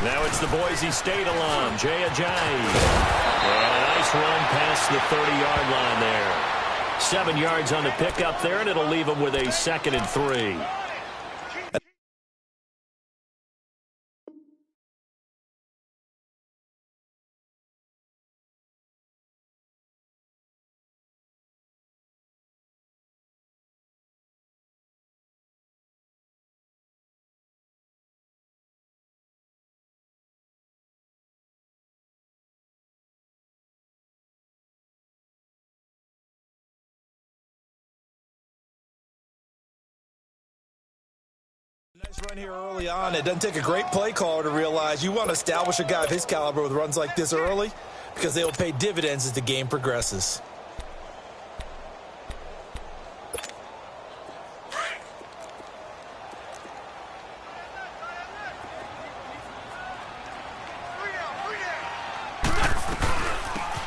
Now it's the Boise State alum, Jay Ajayi. And a nice run past the 30-yard line there. 7 yards on the pickup there, and it'll leave him with a 2nd and 3. Nice run here early on. It doesn't take a great play caller to realize you want to establish a guy of his caliber with runs like this early because they will pay dividends as the game progresses.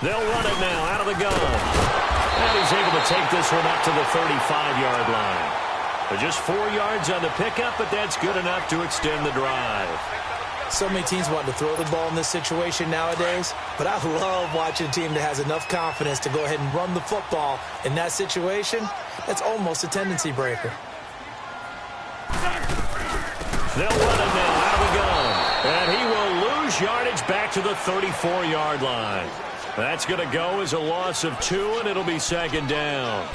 They'll run it now out of the gun. And he's able to take this one up to the 35-yard line. Just 4 yards on the pickup, but that's good enough to extend the drive. So many teams want to throw the ball in this situation nowadays, but I love watching a team that has enough confidence to go ahead and run the football. In that situation, that's almost a tendency breaker. They'll run it now out of the gun, and he will lose yardage back to the 34-yard line. That's going to go as a loss of 2, and it'll be 2nd down.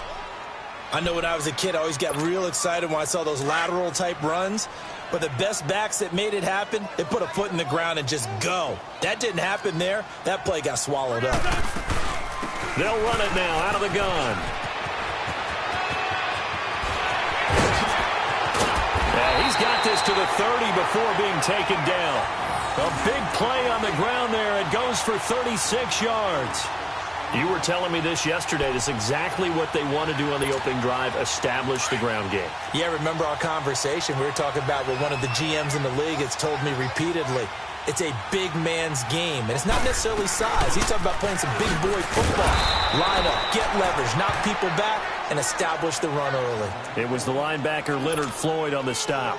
I know when I was a kid, I always got real excited when I saw those lateral-type runs. But the best backs that made it happen, they put a foot in the ground and just go. That didn't happen there. That play got swallowed up. They'll run it now out of the gun. Yeah, he's got this to the 30 before being taken down. A big play on the ground there. It goes for 36 yards. You were telling me this yesterday. This is exactly what they want to do on the opening drive, establish the ground game. Yeah, remember our conversation? We were talking about what one of the GMs in the league has told me repeatedly. It's a big man's game, and it's not necessarily size. He's talking about playing some big boy football. Line up, get leverage, knock people back, and establish the run early. It was the linebacker Leonard Floyd on the stop.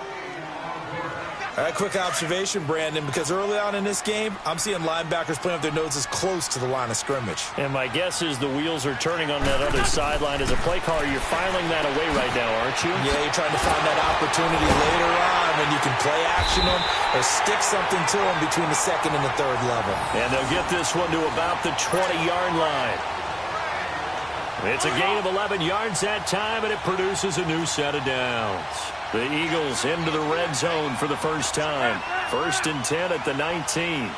All right, quick observation, Brandon, because early on in this game, I'm seeing linebackers playing with their noses close to the line of scrimmage. And my guess is the wheels are turning on that other sideline. As a play caller, you're filing that away right now, aren't you? Yeah, you're trying to find that opportunity later on when you can play action them or stick something to them between the 2nd and the 3rd level. And they'll get this one to about the 20-yard line. It's a gain of 11 yards that time, and it produces a new set of downs. The Eagles into the red zone for the first time. 1st and 10 at the 19.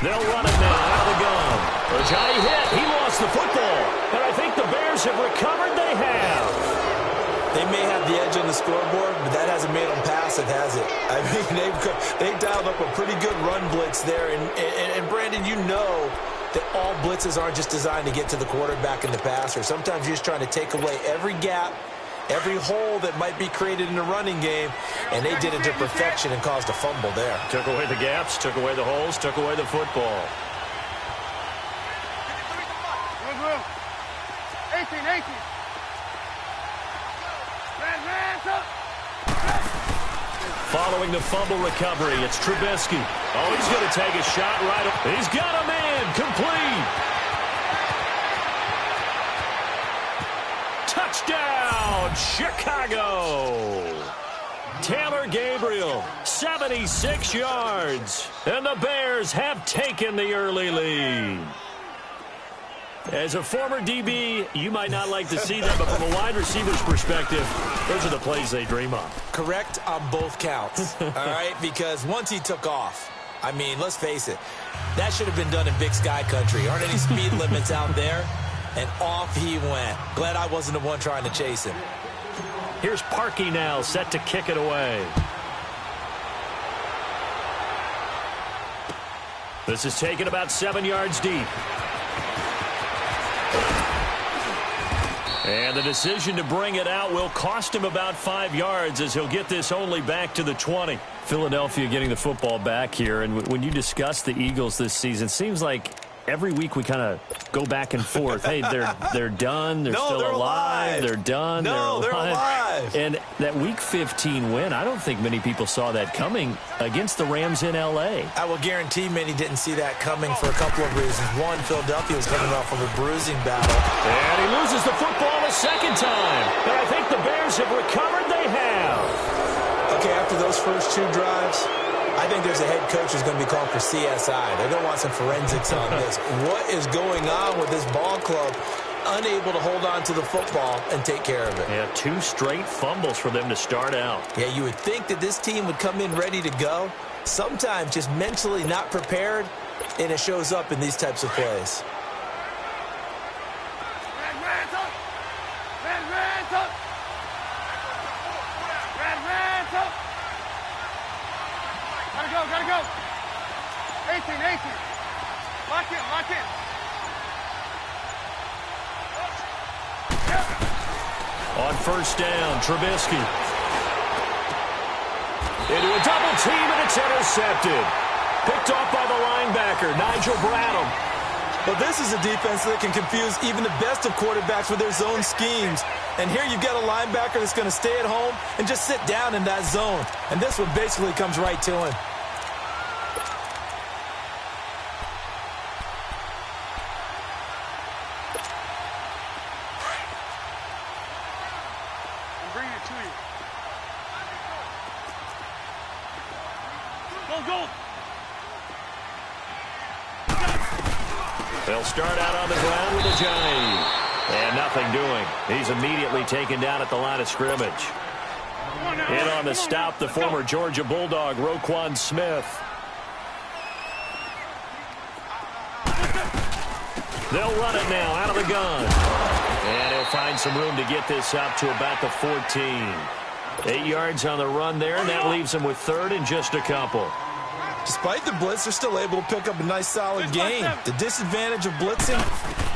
They'll run it now out of the gun. Ajayi hit. He lost the football. And I think the Bears have recovered. They have. They may have the edge on the scoreboard, but that hasn't made them passive, has it? I mean, they've dialed up a pretty good run blitz there. And Brandon, you know that all blitzes aren't just designed to get to the quarterback in the passer. Sometimes you're just trying to take away every gap, every hole that might be created in the running game, and they did it to perfection and caused a fumble there. Took away the gaps, took away the holes, took away the football. 18. Following the fumble recovery, it's Trubisky. Oh, he's going to take a shot right up. He's got a man, complete. Touchdown, Chicago. Taylor Gabriel, 76 yards. And the Bears have taken the early lead. As a former DB, you might not like to see that, but from a wide receiver's perspective, those are the plays they dream of. Correct on both counts, all right? Because once he took off, I mean, let's face it, that should have been done in Big Sky Country. Aren't any speed limits out there? And off he went. Glad I wasn't the one trying to chase him. Here's Parkey now, set to kick it away. This is taken about 7 yards deep. And the decision to bring it out will cost him about 5 yards as he'll get this only back to the 20. Philadelphia getting the football back here. And when you discuss the Eagles this season, it seems like every week we kind of go back and forth. Hey, they're done. They're still they're alive. alive. They're done. No, they're alive. And that Week 15 win, I don't think many people saw that coming against the Rams in L.A. I will guarantee many didn't see that coming for a couple of reasons. One, Philadelphia was coming off of a bruising battle. And he loses the football the second time. And I think the Bears have recovered. They have. Okay, after those first 2 drives, I think there's a head coach who's going to be called for CSI. They're going to want some forensics on this. What is going on with this ball club? Unable to hold on to the football and take care of it. Yeah, 2 straight fumbles for them to start out. Yeah, you would think that this team would come in ready to go. Sometimes just mentally not prepared, and it shows up in these types of plays. Gotta go. 18. Lock in. On first down, Trubisky. Into a double team, and it's intercepted. Picked off by the linebacker, Nigel Bradham. But this is a defense that can confuse even the best of quarterbacks with their zone schemes. And here you've got a linebacker that's going to stay at home and just sit down in that zone. And this one basically comes right to him. They'll start out on the ground with a Johnny. And nothing doing. He's immediately taken down at the line of scrimmage. In on the stop, the former Georgia Bulldog, Roquan Smith. They'll run it now out of the gun. And he'll find some room to get this up to about the 14. 8 yards on the run there, and that leaves him with third and just a couple. Despite the blitz, they're still able to pick up a nice, solid gain. The disadvantage of blitzing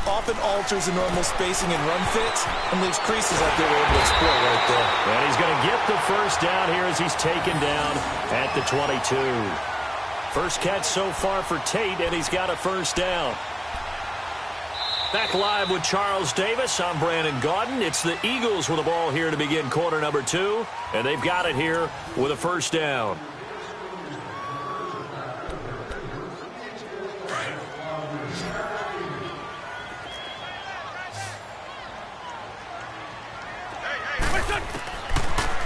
often alters the normal spacing and run fits and leaves creases that they were able to exploit right there. And he's going to get the first down here as he's taken down at the 22. First catch so far for Tate, and he's got a first down. Back live with Charles Davis. I'm Brandon Gaudin. It's the Eagles with the ball here to begin quarter number 2, and they've got it here with a first down.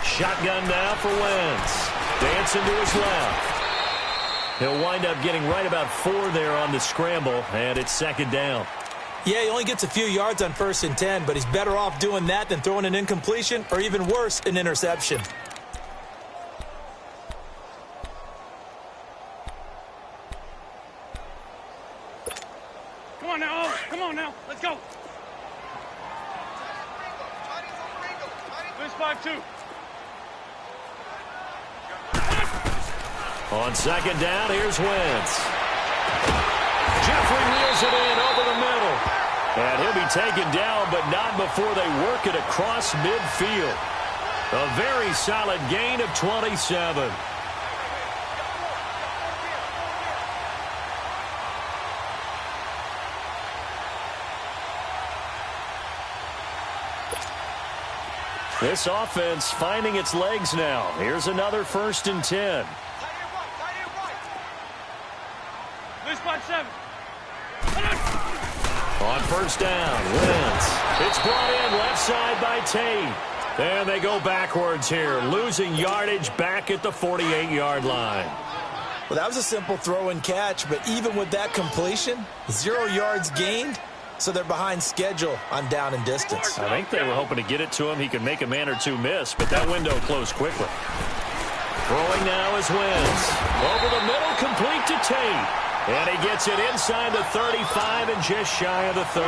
Shotgun now for Wentz. Dancing to his left. He'll wind up getting right about 4 there on the scramble, and it's second down. Yeah, he only gets a few yards on 1st and 10, but he's better off doing that than throwing an incompletion or even worse, an interception. Come on now. Let's go. This 5-2. On second down, here's Wentz. Jeffrey wheels it in over the middle. And he'll be taken down, but not before they work it across midfield. A very solid gain of 27. This offense finding its legs now. Here's another 1st and 10. This 5-7. On first down, Wentz. It's brought in left side by Tate. And they go backwards here, losing yardage back at the 48-yard line. Well, that was a simple throw and catch, but even with that completion, 0 yards gained, so they're behind schedule on down and distance. I think they were hoping to get it to him. He could make a man or two miss, but that window closed quickly. Throwing now is Wentz. Over the middle, complete to Tate. And he gets it inside the 35 and just shy of the 30.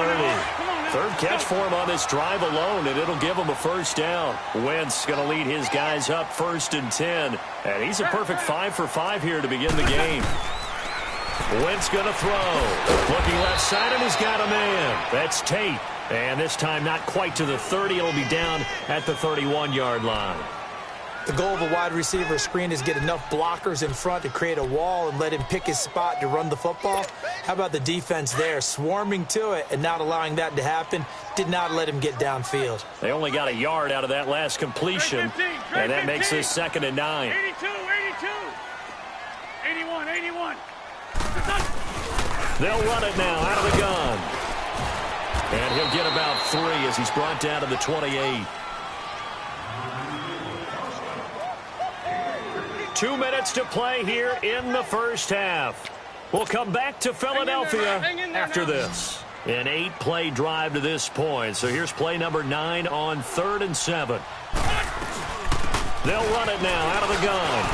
Third catch for him on this drive alone, and it'll give him a first down. Wentz going to lead his guys up 1st and 10. And he's a perfect 5 for 5 here to begin the game. Wentz going to throw. Looking left side, and he's got a man. That's Tate. And this time not quite to the 30. It'll be down at the 31-yard line. The goal of a wide receiver screen is get enough blockers in front to create a wall and let him pick his spot to run the football. How about the defense there, swarming to it and not allowing that to happen? Did not let him get downfield. They only got a yard out of that last completion, and that makes this 2nd and 9. 82, 82. 81, 81. They'll run it now out of the gun. And he'll get about 3 as he's brought down to the 28. 2 minutes to play here in the first half. We'll come back to Philadelphia after this. An 8-play drive to this point. So here's play number 9 on 3rd and 7. They'll run it now out of the gun.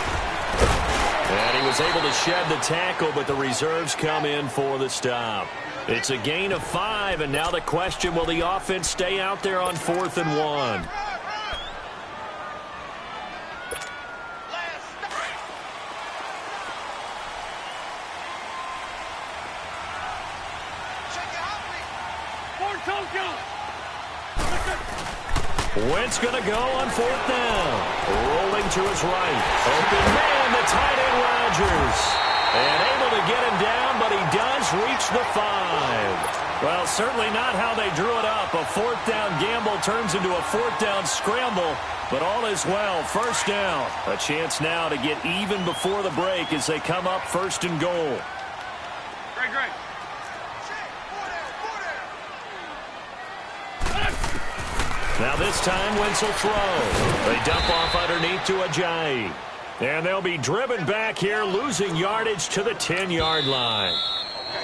And he was able to shed the tackle, but the reserves come in for the stop. It's a gain of 5, and now the question, will the offense stay out there on 4th and 1? Wentz going to go on 4th down. Rolling to his right. Open man, the tight end Rodgers. And able to get him down, but he does reach the 5. Well, certainly not how they drew it up. A 4th down gamble turns into a 4th down scramble, but all is well. 1st down. A chance now to get even before the break as they come up 1st and goal. Great. Now this time, Wentz will throw. They dump off underneath to Ajayi. And they'll be driven back here, losing yardage to the 10-yard line.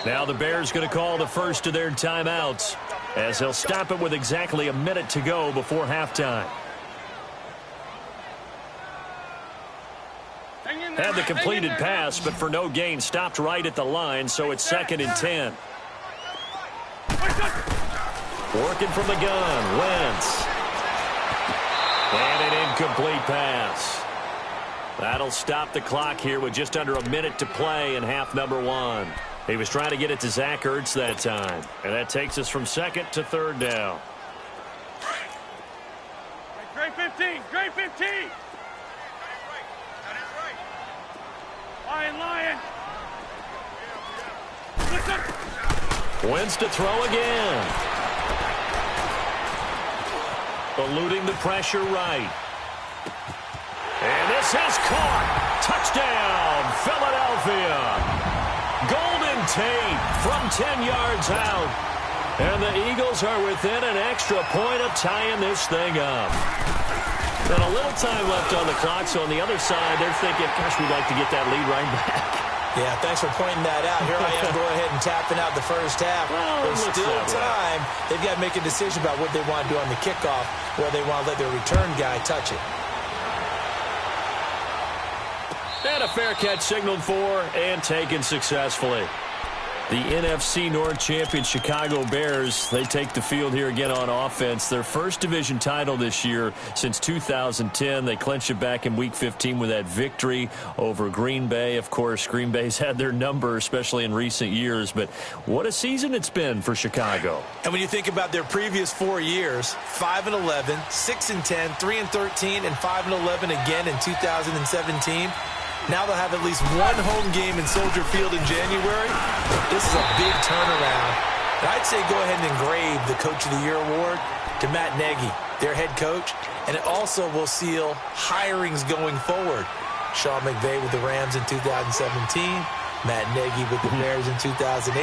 Now the Bears going to call the first of their timeouts as they'll stop it with exactly a minute to go before halftime. Had the completed pass, but for no gain, stopped right at the line, so it's 2nd and 10. Working from the gun, Wentz. And an incomplete pass. That'll stop the clock here with just under a minute to play in half number 1. He was trying to get it to Zach Ertz that time. And that takes us from 2nd to 3rd down. Great 15, great 15. Lion. Wentz to throw again. Eluding the pressure right. And this is caught. Touchdown, Philadelphia. Golden Tate from 10 yards out. And the Eagles are within an extra point of tying this thing up. And a little time left on the clock, so on the other side, they're thinking, gosh, we'd like to get that lead right back. Yeah, thanks for pointing that out. Here I am, go ahead and tapping out the first half. Well, there's still time. They've got to make a decision about what they want to do on the kickoff, where they want to let their return guy touch it. And a fair catch signaled for and taken successfully. The NFC North champion Chicago Bears, they take the field here again on offense. Their first division title this year since 2010. They clinched it back in Week 15 with that victory over Green Bay. Of course, Green Bay's had their number, especially in recent years. But what a season it's been for Chicago. And when you think about their previous 4 years, 5-11, 6-10, 3-13, and 5-11 again in 2017. Now they'll have at least one home game in Soldier Field in January. This is a big turnaround. And I'd say go ahead and engrave the Coach of the Year award to Matt Nagy, their head coach. And it also will seal hirings going forward. Sean McVay with the Rams in 2017. Matt Nagy with the Bears in 2018.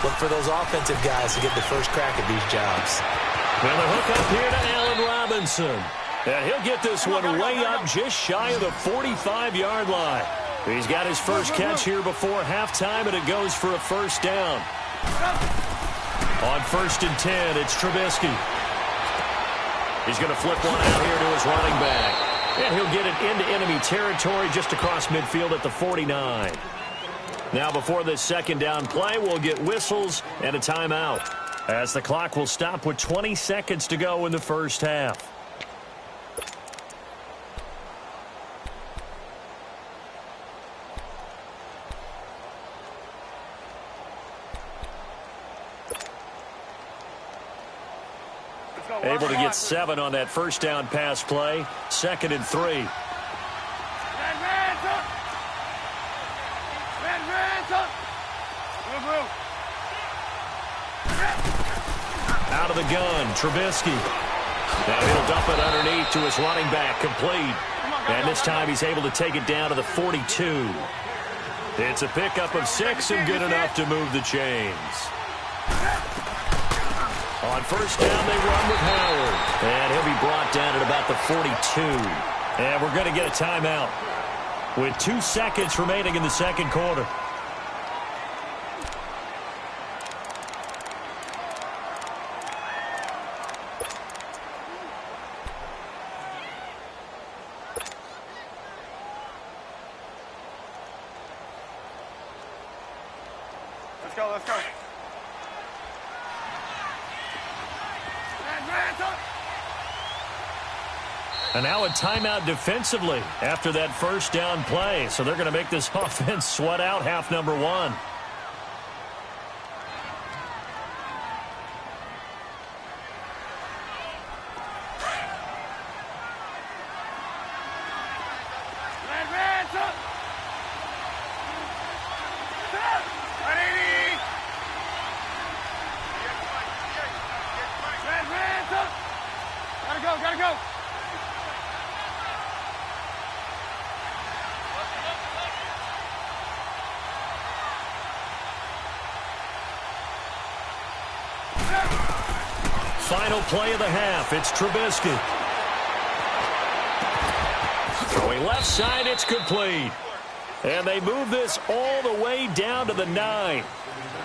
Look for those offensive guys to get the first crack at these jobs. Well, the hook up here to Allen Robinson. And he'll get this one way up just shy of the 45-yard line. He's got his first catch here before halftime, and it goes for a 1st down. On 1st and 10, it's Trubisky. He's going to flip one out here to his running back. And he'll get it into enemy territory just across midfield at the 49. Now before this 2nd down play, we'll get whistles and a timeout, as the clock will stop with 20 seconds to go in the first half. Able to gets 7 on that first down pass play. 2nd and 3. Out of the gun, Trubisky. Now he'll dump it underneath to his running back, complete. And this time he's able to take it down to the 42. It's a pickup of 6 and good enough to move the chains. On first down, they run with Howard. And he'll be brought down at about the 42. And we're going to get a timeout with 2 seconds remaining in the second quarter. Let's go. And now a timeout defensively after that first down play. So they're going to make this offense sweat out half number 1. Gotta go. Final play of the half. It's Trubisky. Going left side, it's complete. And they move this all the way down to the 9.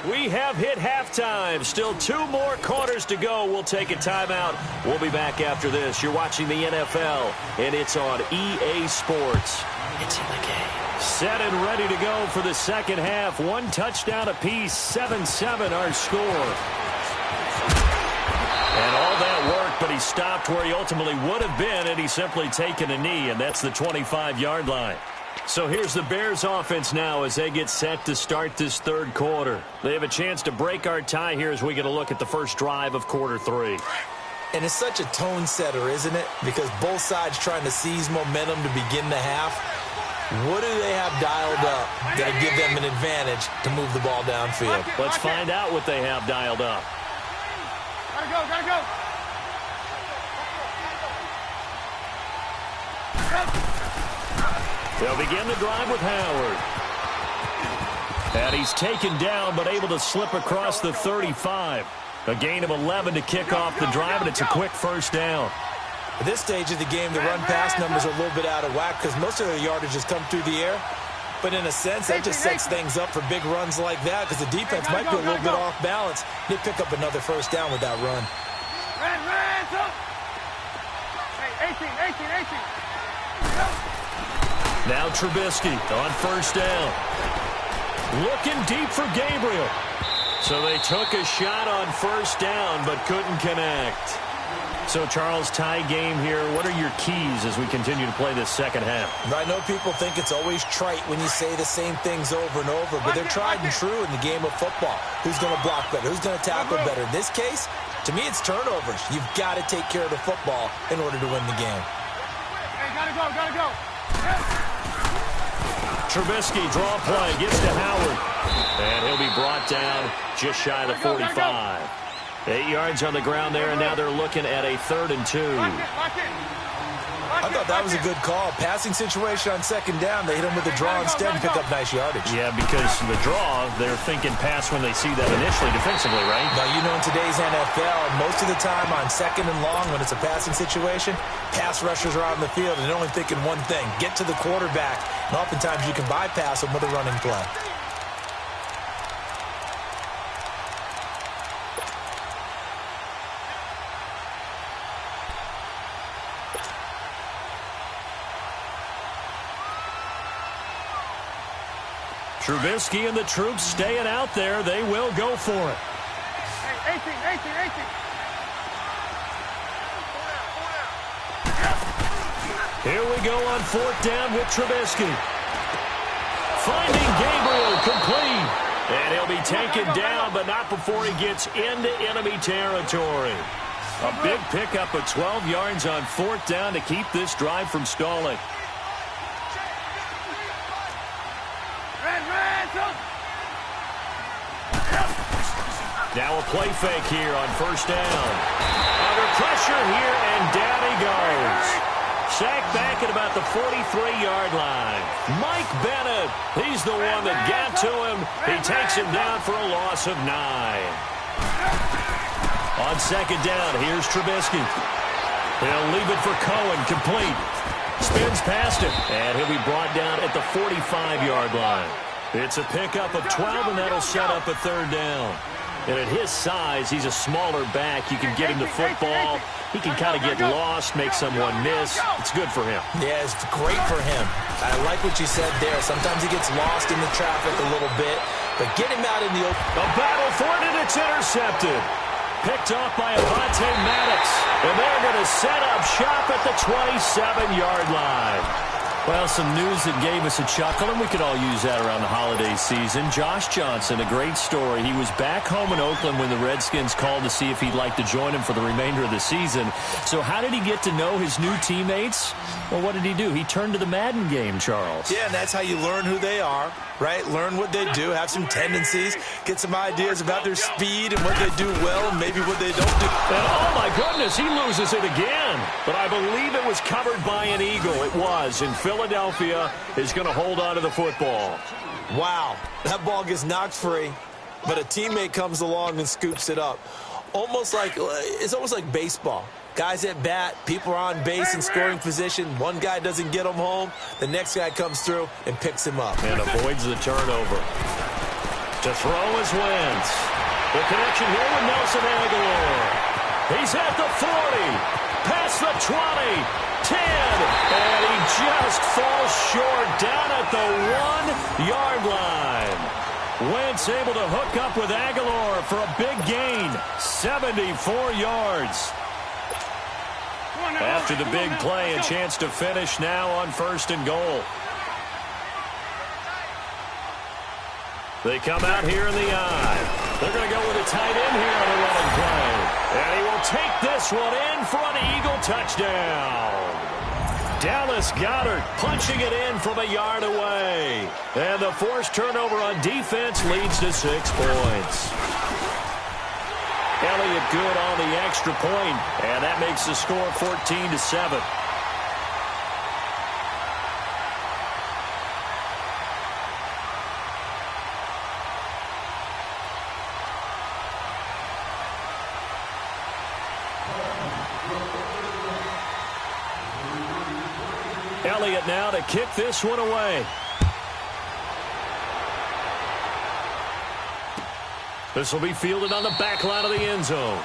We have hit halftime. Still 2 more quarters to go. We'll take a timeout. We'll be back after this. You're watching the NFL, and it's on EA Sports. It's in the game. Set and ready to go for the second half. 1 touchdown apiece. 7-7 our score. And all that work, but he stopped where he ultimately would have been, and he's simply taken a knee, and that's the 25-yard line. So here's the Bears offense now as they get set to start this third quarter. They have a chance to break our tie here as we get a look at the first drive of quarter 3. And it's such a tone setter, isn't it? Because both sides trying to seize momentum to begin the half. What do they have dialed up that'll give them an advantage to move the ball downfield? Let's find out what they have dialed up. Gotta go. They'll begin the drive with Howard. And he's taken down but able to slip across the 35. A gain of 11 to kick off the drive, and it's a quick first down. At this stage of the game, the run-pass numbers are a little bit out of whack because most of their yardage has come through the air. But in a sense, that just sets things up for big runs like that because the defense might be a little bit off balance. They pick up another first down with that run. Hey, 18. Now Trubisky on first down. Looking deep for Gabriel. So they took a shot on first down but couldn't connect. So, Charles, tie game here. What are your keys as we continue to play this second half? I know people think it's always trite when you say the same things over and over, but they're tried and true in the game of football. Who's going to block better? Who's going to tackle better? In this case, to me, it's turnovers. You've got to take care of the football in order to win the game. Hey, gotta go. Trubisky, draw play, gets to Howard. And he'll be brought down just shy of the 45. 8 yards on the ground there, and now they're looking at a 3rd and 2. I thought that was a good call. Passing situation on second down. They hit him with a draw instead and pick up nice yardage. Yeah, because the draw, they're thinking pass when they see that initially defensively, right? Now, you know, in today's NFL, most of the time on second and long when it's a passing situation, pass rushers are out in the field and they're only thinking one thing, get to the quarterback. And oftentimes you can bypass them with a running play. Trubisky and the troops staying out there. They will go for it. Hey, 18. Here we go on 4th down with Trubisky. Finding Gabriel complete. And he'll be taken down, but not before he gets into enemy territory. A big pickup of 12 yards on 4th down to keep this drive from stalling. Now a play fake here on 1st down. Under pressure here, and down he goes. Sacked back at about the 43-yard line. Mike Bennett, he's the one that got to him. He takes him down for a loss of 9. On 2nd down, here's Trubisky. He'll leave it for Cohen, complete. Spins past him, and he'll be brought down at the 45-yard line. It's a pickup of 12, and that'll set up a 3rd down. And at his size, he's a smaller back. You can get him the football. He can kind of get lost, make someone miss. It's good for him. Yeah, it's great for him. I like what you said there. Sometimes he gets lost in the traffic a little bit, but get him out in the open. A battle for it, and it's intercepted. Picked off by Avonte Maddox. And they're going to set up shop at the 27-yard line. Well, some news that gave us a chuckle, and we could all use that around the holiday season. Josh Johnson, a great story. He was back home in Oakland when the Redskins called to see if he'd like to join him for the remainder of the season. So how did he get to know his new teammates? Well, what did he do? He turned to the Madden game, Charles. Yeah, and that's how you learn who they are, right? Learn what they do, have some tendencies, get some ideas about their speed and what they do well and maybe what they don't do. And oh, my goodness, he loses it again. But I believe it was covered by an Eagle. It was, and Philadelphia is going to hold on to the football. Wow, that ball gets knocked free, but a teammate comes along and scoops it up. It's almost like baseball. Guys at bat, people are on base in scoring position. One guy doesn't get him home. The next guy comes through and picks him up. And avoids the turnover. To throw is Wentz. The connection here with Nelson Aguilar. He's at the 40. Past the 20. 10. And he just falls short down at the 1-yard line. Wentz able to hook up with Aguilar for a big gain. 74 yards. After the big play, a chance to finish now on 1st and goal. They come out here in the eye. They're going to go with a tight end here on the running play. And he will take this one in for an Eagle touchdown. Dallas Goedert punching it in from a yard away. And the forced turnover on defense leads to 6 points. Elliott good on the extra point, and that makes the score 14-7. Elliott now to kick this one away. This will be fielded on the back line of the end zone.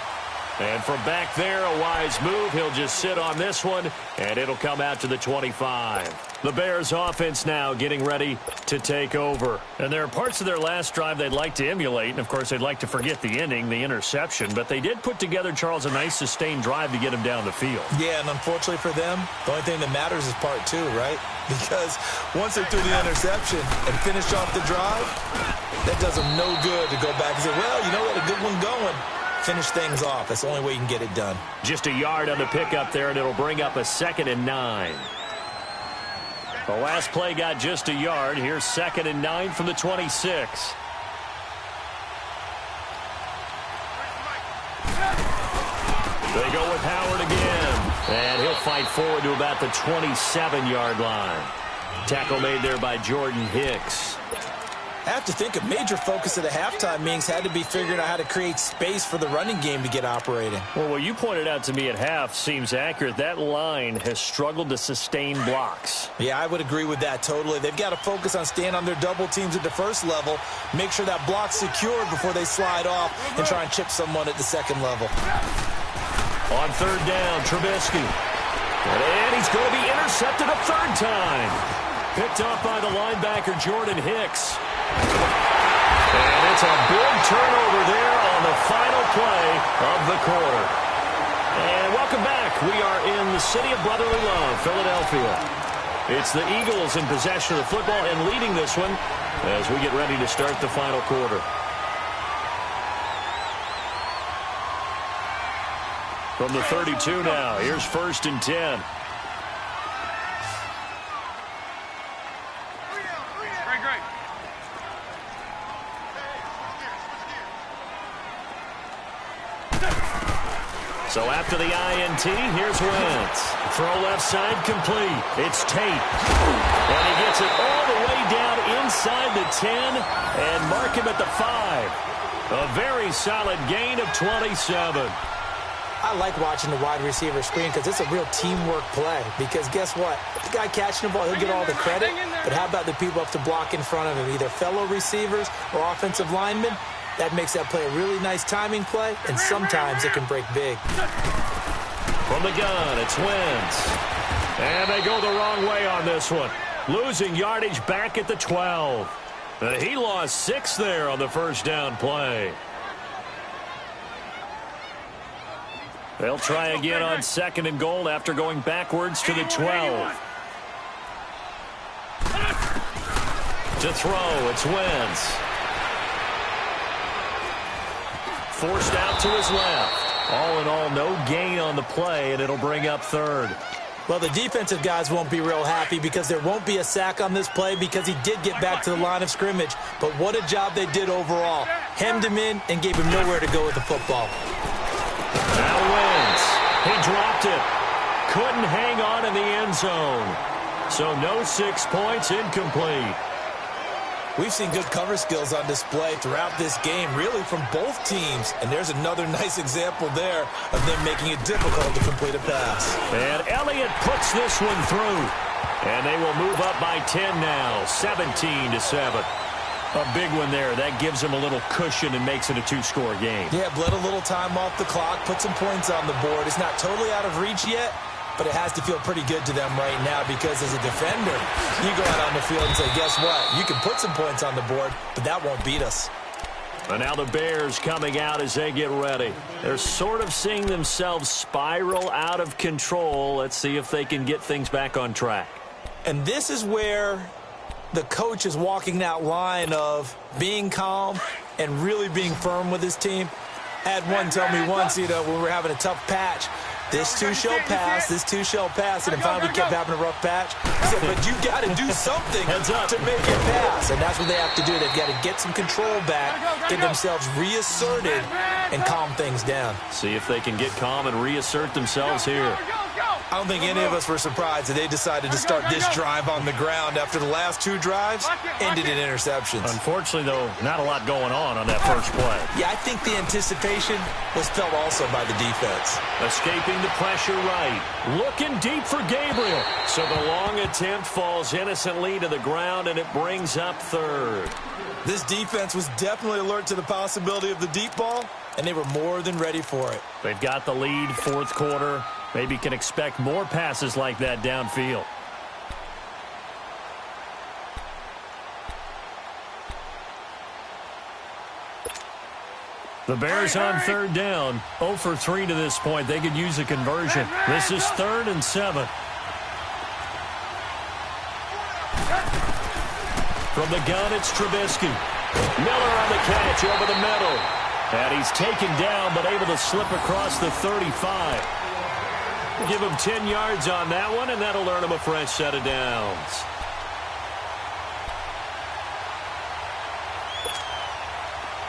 And from back there, a wise move. He'll just sit on this one, and it'll come out to the 25. The Bears offense now getting ready to take over. And there are parts of their last drive they'd like to emulate. And, of course, they'd like to forget the ending, the interception. But they did put together, Charles, a nice sustained drive to get him down the field. Yeah, and unfortunately for them, the only thing that matters is part 2, right? Because once they threw the interception and finished off the drive, that does them no good to go back and say, well, you know what, a good one going. Finish things off. That's the only way you can get it done. Just a yard on the pickup there, and it'll bring up a 2nd and 9. The last play got just a yard. Here's 2nd and 9 from the 26. They go with Howard again. And he'll fight forward to about the 27-yard line. Tackle made there by Jordan Hicks. I have to think a major focus of the halftime meetings had to be figuring out how to create space for the running game to get operating. Well, what you pointed out to me at half seems accurate. That line has struggled to sustain blocks. Yeah, I would agree with that totally. They've got to focus on staying on their double teams at the first level, make sure that block's secured before they slide off and try and chip someone at the second level. On 3rd down, Trubisky. And he's going to be intercepted a 3rd time. Picked off by the linebacker, Jordan Hicks. And it's a big turnover there on the final play of the quarter. And welcome back. We are in the city of brotherly love, Philadelphia. It's the Eagles in possession of the football and leading this one as we get ready to start the final quarter. From the 32 now, here's 1st and 10. Great. So after the INT, here's Wentz. Throw left side complete. It's Tate. And he gets it all the way down inside the 10 and mark him at the 5. A very solid gain of 27. I like watching the wide receiver screen because it's a real teamwork play. Because guess what? The guy catching the ball, he'll get all the credit. But how about the people up to block in front of him, either fellow receivers or offensive linemen? That makes that play a really nice timing play, and sometimes it can break big. From the gun, it's Wentz. And they go the wrong way on this one. Losing yardage back at the 12. And he lost 6 there on the first down play. They'll try again on 2nd and goal after going backwards to the 12. To throw, it's Wentz. Forced out to his left. All in all, no gain on the play, and it'll bring up 3rd. Well, the defensive guys won't be real happy because there won't be a sack on this play because he did get back to the line of scrimmage. But what a job they did overall. Hemmed him in and gave him nowhere to go with the football. Now Wentz. He dropped it. Couldn't hang on in the end zone. So no 6 points, incomplete. We've seen good cover skills on display throughout this game, really from both teams. And there's another nice example there of them making it difficult to complete a pass. And Elliott puts this one through. And they will move up by 10 now, 17-7. A big one there. That gives them a little cushion and makes it a 2-score game. Yeah, bled a little time off the clock, put some points on the board. It's not totally out of reach yet, but it has to feel pretty good to them right now because as a defender, you go out on the field and say, guess what? You can put some points on the board, but that won't beat us. And now the Bears coming out as they get ready. They're sort of seeing themselves spiral out of control. Let's see if they can get things back on track. And this is where the coach is walking that line of being calm and really being firm with his team. I had one tell me once, when we were having a tough patch, this too shall pass, this too shall pass, and then finally we kept having a rough patch. He said, but you got to do something to make it pass, and that's what they have to do. They've got to get some control back, get themselves reasserted, and calm things down. See if they can get calm and reassert themselves here. I don't think any of us were surprised that they decided to start this drive on the ground after the last 2 drives ended in interceptions. Unfortunately, though, not a lot going on that first play. Yeah, I think the anticipation was felt also by the defense. Escaping the pressure right. Looking deep for Gabriel. So the long attempt falls innocently to the ground, and it brings up 3rd. This defense was definitely alert to the possibility of the deep ball, and they were more than ready for it. They've got the lead, 4th quarter. Maybe can expect more passes like that downfield. The Bears on 3rd down. 0 for 3 to this point. They could use a conversion. This is 3rd and 7. From the gun, it's Trubisky. Miller on the catch over the middle. And he's taken down, but able to slip across the 35. Give him 10 yards on that one, and that'll earn him a fresh set of downs.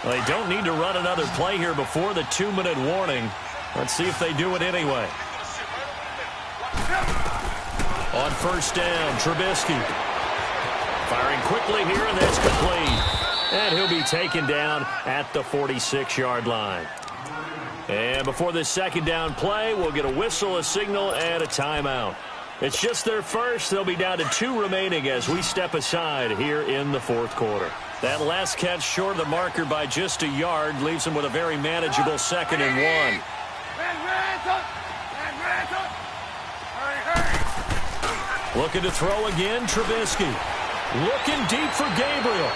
Well, they don't need to run another play here before the 2-minute warning. Let's see if they do it anyway. On 1st down, Trubisky. Firing quickly here, and that's complete. And he'll be taken down at the 46-yard line. And before this 2nd down play, we'll get a whistle, a signal, and a timeout. It's just their first. They'll be down to 2 remaining as we step aside here in the 4th quarter. That last catch short of the marker by just a yard leaves them with a very manageable 2nd and 1. Looking to throw again, Trubisky. Looking deep for Gabriel.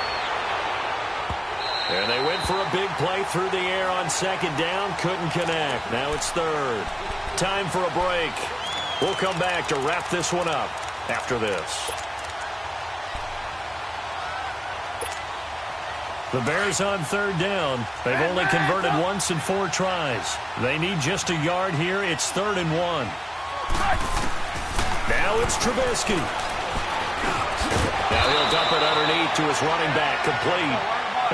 And they went for a big play through the air on 2nd down. Couldn't connect. Now it's 3rd. Time for a break. We'll come back to wrap this one up after this. The Bears on third down. They've only converted once in 4 tries. They need just a yard here. It's 3rd and 1. Now it's Trubisky. Now he'll dump it underneath to his running back, complete.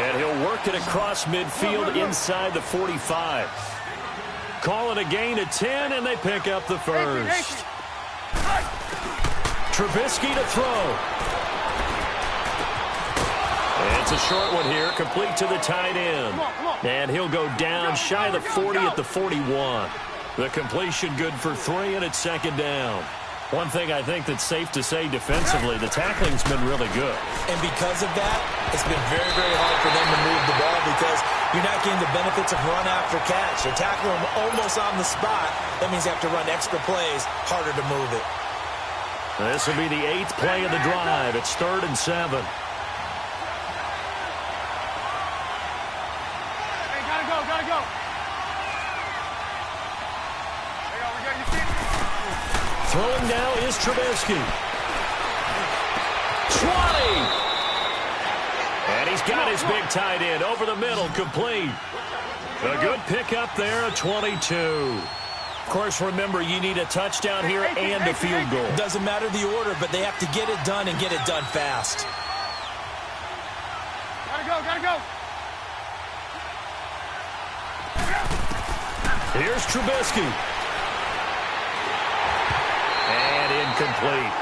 And he'll work it across midfield inside the 45. Call it a gain of 10, and they pick up the first. Trubisky to throw. It's a short one here, complete to the tight end. And he'll go down shy of the 40 at the 41. The completion good for 3, and it's 2nd down. One thing I think that's safe to say defensively, the tackling's been really good. And because of that, it's been very, very hard for them to move the ball because you're not getting the benefits of run after catch. They're tackling them almost on the spot. That means you have to run extra plays, harder to move it. This will be the 8th play of the drive. It's 3rd and 7. Hey, gotta go, gotta go. There you go, we got your seat. Throwing now is Trubisky. 20! And he's got his big tight end over the middle, complete. A good pickup there, a 22. Of course, remember, you need a touchdown here and a field goal. Doesn't matter the order, but they have to get it done and get it done fast. Gotta go, gotta go. Here's Trubisky. And incomplete.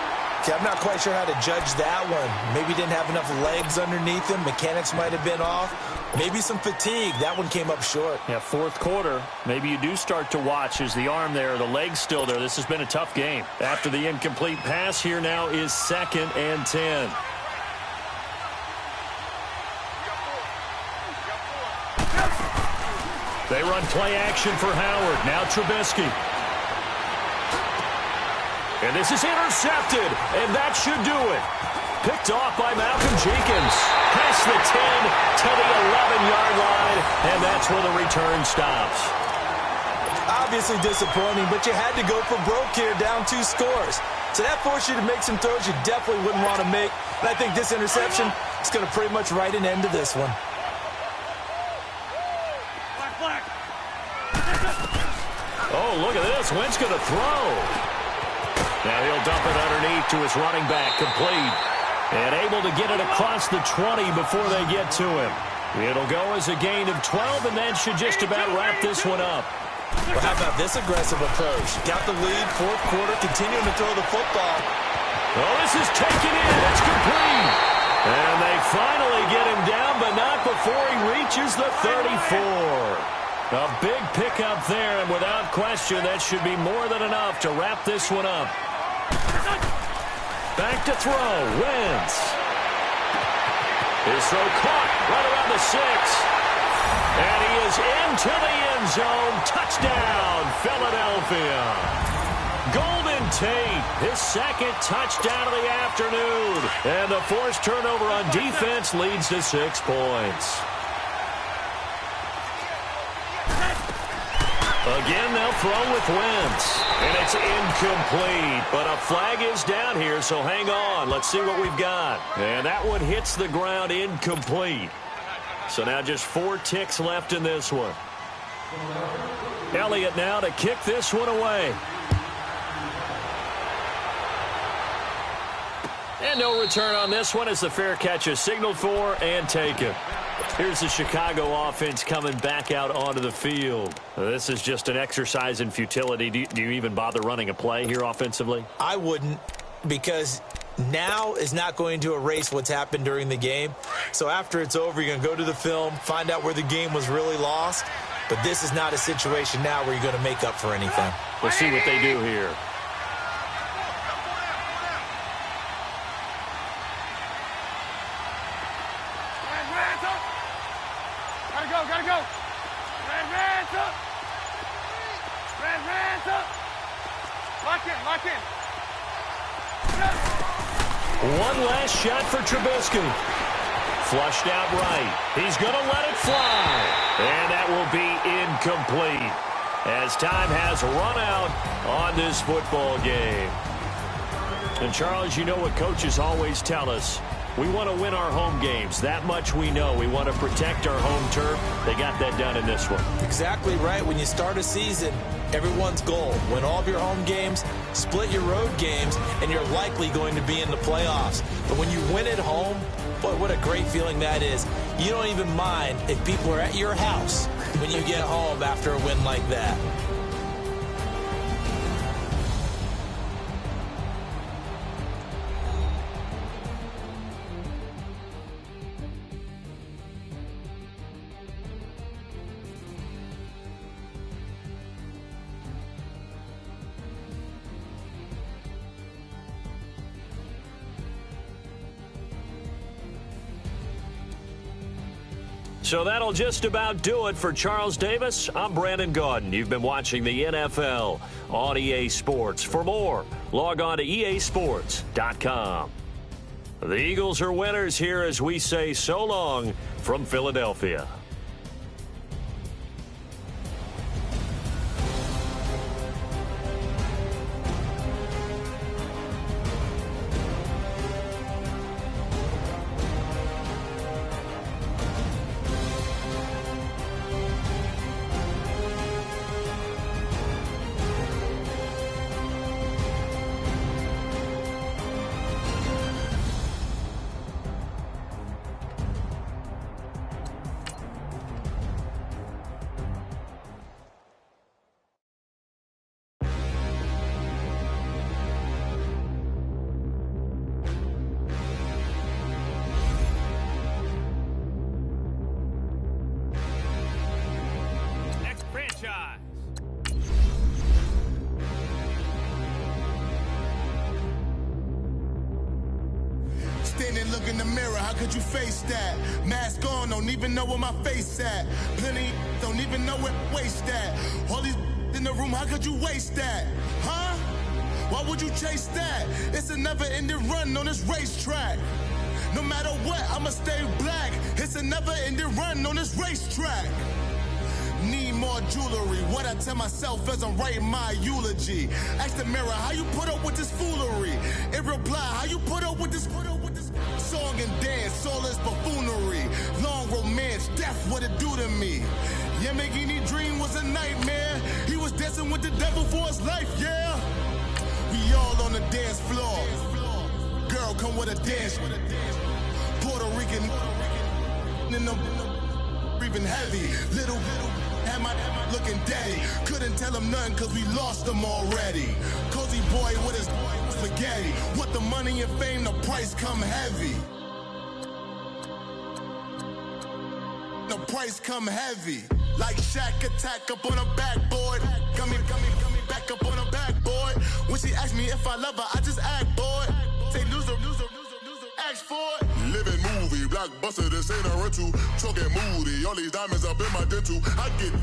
Okay, I'm not quite sure how to judge that one. Maybe didn't have enough legs underneath him. Mechanics might have been off. Maybe some fatigue. That one came up short. Yeah, 4th quarter. Maybe you do start to watch. Is the arm there, the leg's still there? This has been a tough game. After the incomplete pass, here now is 2nd and 10. They run play action for Howard. Now Trubisky. And this is intercepted, and that should do it. Picked off by Malcolm Jenkins. Past the 10 to the 11-yard line, and that's where the return stops. Obviously disappointing, but you had to go for broke here, down 2 scores. So that forced you to make some throws you definitely wouldn't want to make. And I think this interception is going to pretty much write an end to this one. Oh, look at this. Wentz going to throw. Now he'll dump it underneath to his running back, complete. And able to get it across the 20 before they get to him. It'll go as a gain of 12, and that should just about wrap this one up. Well, how about this aggressive approach? Got the lead, 4th quarter, continuing to throw the football. Oh, this is taken in. It's complete. And they finally get him down, but not before he reaches the 34. A big pickup there, and without question, that should be more than enough to wrap this one up. Back to throw, Wentz. His throw caught right around the 6. And he is into the end zone. Touchdown, Philadelphia. Golden Tate, his 2nd touchdown of the afternoon. And the forced turnover on defense leads to 6 points. Again, they'll throw with Wentz. And it's incomplete. But a flag is down here, so hang on. Let's see what we've got. And that one hits the ground incomplete. So now just 4 ticks left in this one. Elliott now to kick this one away. And no return on this one as the fair catch is signaled for and taken. Here's the Chicago offense coming back out onto the field. This is just an exercise in futility. Do you even bother running a play here offensively? I wouldn't, because now is not going to erase what's happened during the game. So after it's over, you're going to go to the film, find out where the game was really lost. But this is not a situation now where you're going to make up for anything. We'll see what they do here. Gotta go. Red up. Red up. Lock in. One last shot for Trubisky. Flushed out right. He's going to let it fly. And that will be incomplete as time has run out on this football game. And, Charles, you know what coaches always tell us. We want to win our home games. That much we know. We want to protect our home turf. They got that done in this one. Exactly right. When you start a season, everyone's goal: win all of your home games, split your road games, and you're likely going to be in the playoffs. But when you win at home, boy, what a great feeling that is. You don't even mind if people are at your house when you get home after a win like that. So that'll just about do it for Charles Davis. I'm Brandon Gaudin. You've been watching the NFL on EA Sports. For more, log on to easports.com. The Eagles are winners here as we say so long from Philadelphia. Stand and look in the mirror, how could you face that? Mask on, don't even know where my face at. Plenty don't even know where waist at. All these in the room, how could you waste that? Huh? Why would you chase that? It's a never-ending run on this racetrack. No matter what, I'ma stay black. It's a never-ending run on this racetrack. Need more jewelry. What I tell myself as I'm writing my eulogy. Ask the mirror, how you put up with this foolery? It reply, how you put up with this song and dance, soulless buffoonery. Long romance, death, what it do to me? Yamagini dream was a nightmare. He was dancing with the devil for his life, yeah. We all on the dance floor. Girl, come with a dance. Puerto Rican in the breathing heavy. Little had my looking daddy. Couldn't tell him nothing cause we lost him already. Cozy boy with his spaghetti. What the money and fame, the price come heavy. The price come heavy. Like Shaq attack up on a backboard. Got me back up on a backboard. When she asked me if I love her, I just act bored. Say loser, ask for it. Living movie, blockbuster, this ain't a rental. Talking moody, all these diamonds up in my dental. I get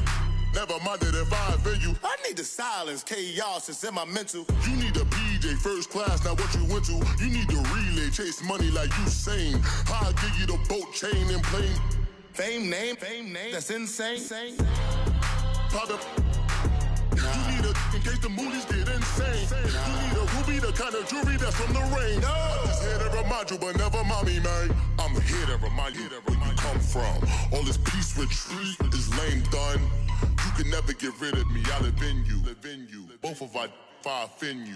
never minded if I offend you. I need the silence, chaos is in my mental. You need a PJ first class, not what you went to. You need the relay, chase money like you sane. I'll give you the boat chain and plane. Fame name, that's insane. Pop up. You need a in case the movies get insane. You need a ruby, the kind of jewelry that's from the rain. No. I'm just here to remind you, but never mommy, man. I'm here to remind you where you come from. All this peace retreat is lame done. You can never get rid of me. I live in you. Both of our fire offend you.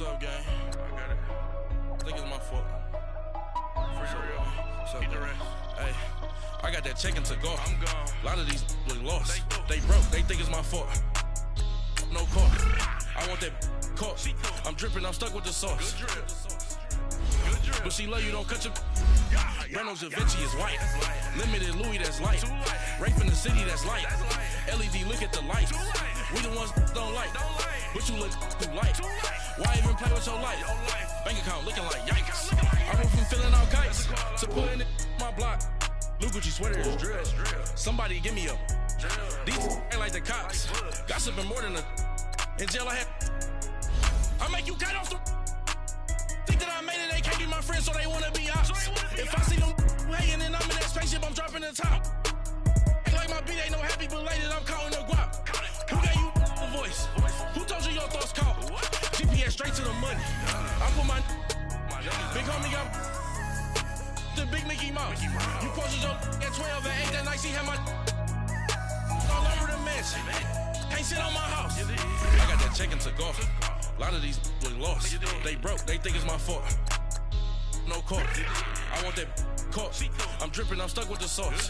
up, gang? I got it. I think it's my fault. For real. What's up, Eat the rest. Hey, I got that check into go. I'm gone. A lot of these look lost. They broke. They think it's my fault. No call. I want that caught. I'm dripping. I'm stuck with the sauce. Good drip. Good drip. But she love you. Don't cut your. Reynolds Da Vinci is white. Limited Louis, that's light. Rape in the city, that's light. LED, look at the light. We the ones don't like. But you look too light. Why even play with your life? Bank account looking like yikes. I went from filling out kites to putting it in my block. Blue Gucci sweater is drill. Somebody give me a. These ain't like the cops. Gossiping more than a. In jail I had. I make you cut off the. Think that I made it, they can't be my friends, so they wanna be ops. If I see them hanging and I'm in that spaceship, I'm dropping the top. Act like my beat ain't no happy belated, I'm counting the guap. Who gave you the voice? Who told you your thoughts count? GPS straight to the money. I put my big homie got the big Mickey Mouse. You posted your at 12 and 8 that night, she had my all over the mansion. Can't sit on my house. I got that check into golf. A lot of these look lost. They broke, they think it's my fault. No call. I want that caught. I'm dripping, I'm stuck with the sauce.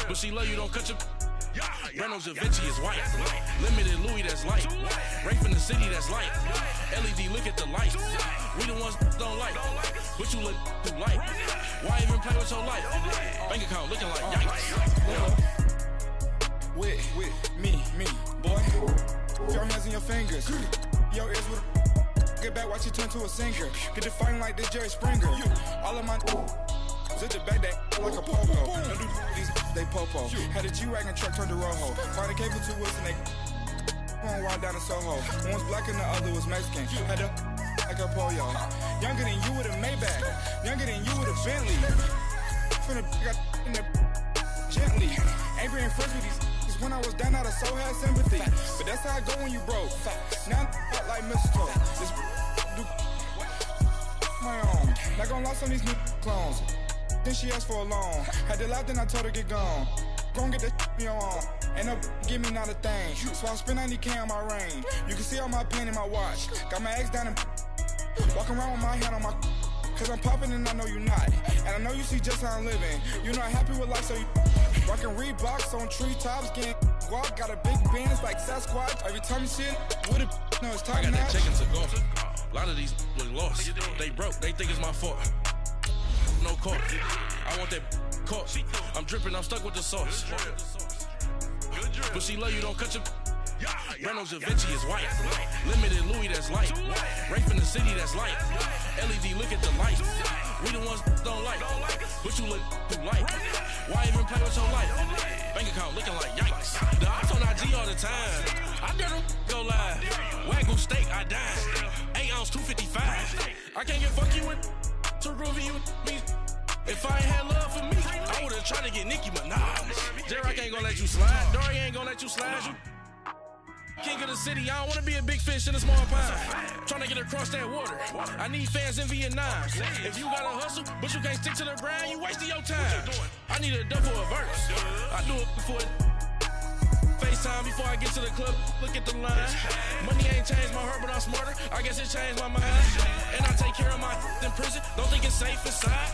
But she love you, don't cut your. Reynolds Da Vinci is white. Limited Louis, that's light. Rape in the city, that's light. LED, look at the light. We the ones don't like. But you look too light. Why even play with your life? Bank account looking like yikes. With me, boy. Your hands in your fingers. Your ears with get back, watch you turn to a singer. Get defined like this Jerry Springer. All of my zip the back that like a popo. Don't do these they popo. Had a G-Wagon truck turned to Rojo. Find a cable to us and they one wild down in Soho. One was black and the other was Mexican. Had a like a pollo. Younger than you with a Maybach. Younger than you with a Bentley. Finna got in the gently. Ain't being friends with these. When I was down, I so had sympathy. But that's how I go when you broke. Now I'm like mistletoe. This do my own. Not gonna lost on these new clones. Then she asked for a loan. Had to laugh, then I told her get gone. Gon' get that me on. Ain't no give me not a thing. So I spend 90K on my range. You can see all my pen in my watch. Got my ex down and walking around with my hand on my. Cause I'm popping and I know you not. And I know you see just how I'm living. You're not happy with life, so you rockin' Reeboks on treetops, getting guap. Got a big Benz like Sasquatch. Every time you see it, with it, no, it's time. I got that check into golf. A lot of these look lost. They broke, they think it's my fault. No call. I want that caught. I'm dripping, I'm stuck with the sauce. But she love you, don't cut your. Reynolds Da Vinci is white. Limited Louis, that's light. Rape in the city, that's light. LED, look at the light. We the ones don't like. But you look too light. Why even play with your life? Bank account looking like yikes. The ops on IG all the time. I dare them go live. Wagyu steak, I died. 8 ounce, 255. I can't get fuck you with to groovy you me. If I ain't had love for me, I would've tried to get Nicki Minaj. J-Rock ain't gonna let you slide. Dory ain't gonna let you slide. You king of the city, I don't wanna be a big fish in a small pond. Tryna get across that water. I need fans in Vietnam. If you gotta hustle, but you can't stick to the grind, you wasting your time. I need a double a verse. I do it for it. FaceTime before I get to the club, look at the line. Money ain't changed my heart, but I'm smarter. I guess it changed my mind. And I take care of my in prison. Don't think it's safe inside.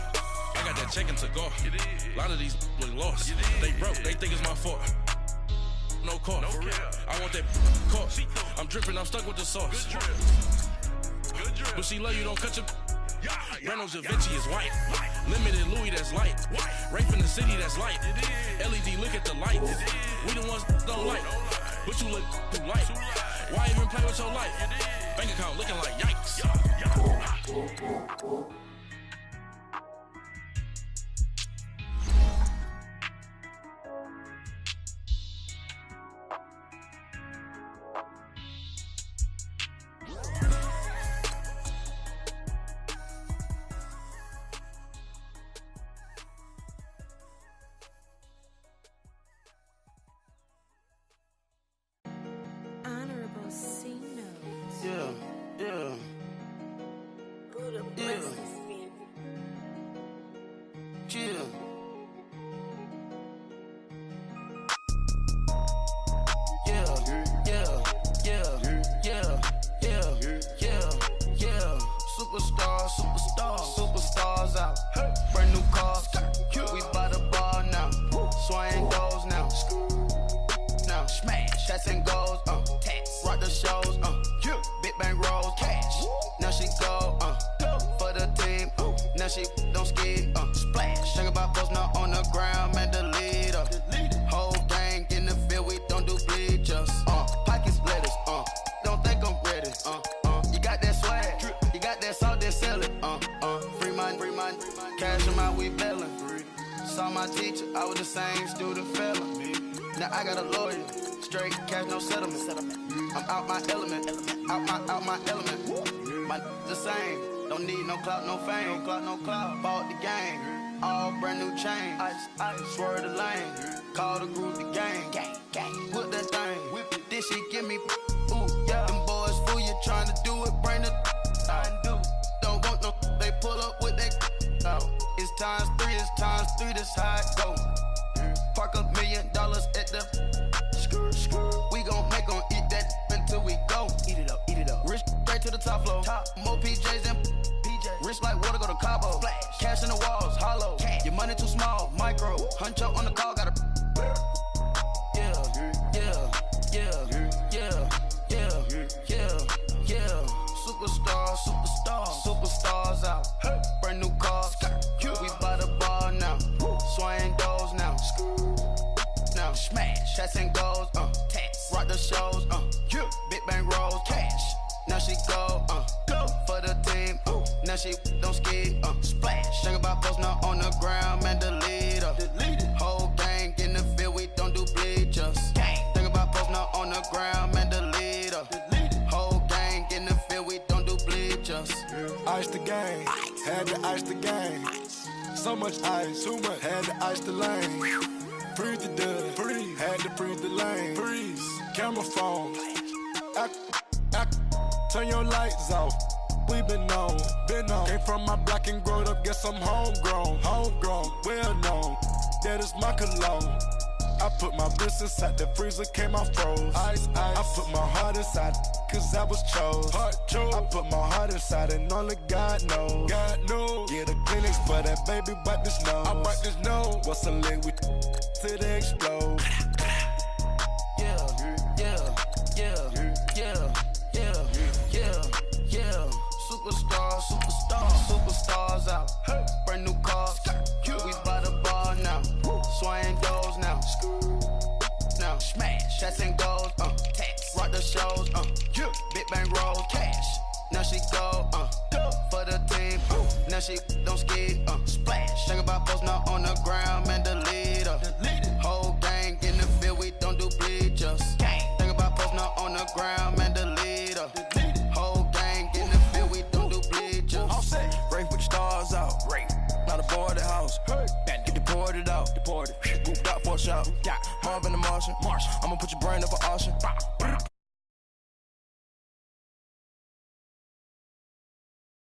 I got that check into golf. A lot of these look lost. They broke, they think it's my fault. No call. I want that caught. I'm dripping, I'm stuck with the sauce. But she love you, don't cut your. Reynolds Da Vinci is white. Limited Louis, that's light. Rape in the city, that's light. LED, look at the light. We the ones don't like. But you look too light. Why even play with your life? Bank account looking like yikes. Honorable C notes. Yeah. she don't skid, splash. Think about posting up on the ground, man, delete her. Whole gang in the field, we don't do bleachers. Pockets lettuce, don't think I'm ready. You got that swag, you got that salt, then sell it. Free mind, cash them out, we bellin'. Saw my teacher, I was the same student fella. Now I got a lawyer, straight cash, no settlement. I'm out my element, out my element. My the same, don't need no clout, no fame. Bought the game, all brand new chain. Ice, swerve the lane, call the group the gang. Whip that thing, this shit give me, ooh, yeah. Them boys fool you, tryna do it, bring the don't want no, they pull up with that. It's times three, this how it go. Park $1 million at the we gon' make 'em eat that until we go. Eat it up. Rich straight to the top floor. More PJs than PJs. Rich like water, go to Cabo. Flash. Cash in the walls, hollow. Cash. Your money too small, micro. Hunch up on the call, gotta. Yeah. Superstars out. Brand new cars. We by the bar now. Swaying doors now. Now smash. Chats and goals. Rock the shows. Big bang rolls. Cash. Now she go. For the team. Now she don't skid. Splash. Think about posting up on the ground, man. Delete her. Whole gang in the field. We don't do bleachers. Think about posting up on the ground, man. Delete her. Whole gang in the field. We don't do bleachers. Ice the game, had to ice the game. So much ice, too much, had to ice the lane. Freeze the dud, had to freeze the lane. Freeze, camera phone. Turn your lights off. We been on. Came from my block and growed up, guess I'm homegrown, well known. That is my cologne. I put my wrist inside the freezer, came out froze. Ice. I put my heart inside, cause I was chose. I put my heart inside and only God knows. Yeah, the clinics for that baby, wipe this nose. I wipe this nose. What's a leg with till they explode? Superstars out. Brand new cars. We by the bar now. Swaying doors now. Now smash. Chats and goals. Rock the shows. Big bang rolls. Cash. Now she go. For the team. Now she don't skid. Splash. Think about posting up on the ground, man. Delete her. Whole gang in the field. We don't do bleachers. Think about posting up on the ground, man. Delete her. Whole gang in the field. We don't do bleachers. All set. Race with the stars out. Not a boarded house. Get deported out. Moved out for a shot. Marvin the Martian. I'ma put your brain up for auction.